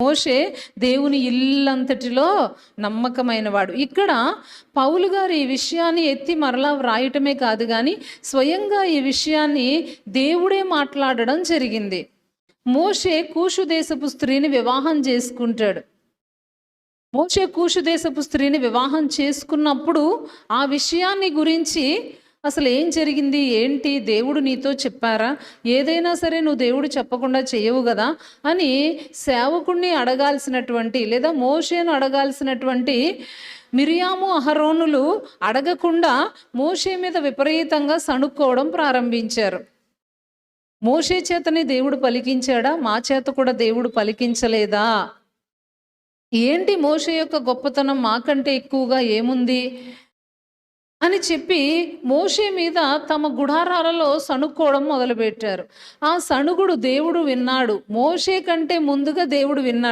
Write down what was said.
మోషే దేవుని ఇల్లంతటిలో నమ్మకమైన వాడు. ఇక్కడ పౌలు గారు ఈ విషయాన్ని ఎత్తి మరలా వ్రాయటమే కాదు కానీ స్వయంగా ఈ విషయాన్ని దేవుడే మాట్లాడడం జరిగింది. మోషే కూషు దేశపు స్త్రీని వివాహం చేసుకుంటాడు. మోషే కూషు దేశపు స్త్రీని వివాహం చేసుకున్నప్పుడు ఆ విషయాన్ని గురించి అసలు ఏం జరిగింది, ఏంటి, దేవుడు నీతో చెప్పారా, ఏదైనా సరే నువ్వు దేవుడు చెప్పకుండా చేయవు కదా అని సేవకుణ్ణి అడగాల్సినటువంటి లేదా మోషేను అడగాల్సినటువంటి మిరియాము అహరోనులు అడగకుండా మోషే మీద విపరీతంగా సణుక్కోవడం ప్రారంభించారు. మోషే చేతనే దేవుడు పలికించాడా, మా చేత కూడా దేవుడు పలికించలేదా, ఏంటి మోషే యొక్క గొప్పతనం మాకంటే ఎక్కువగా ఏముంది అని చెప్పి మోషే మీద తమ గుడారాలలో సణుక్కోవడం మొదలుపెట్టారు. ఆ సణుగుడు దేవుడు విన్నాడు. మోషే కంటే ముందుగా దేవుడు విన్నాడు.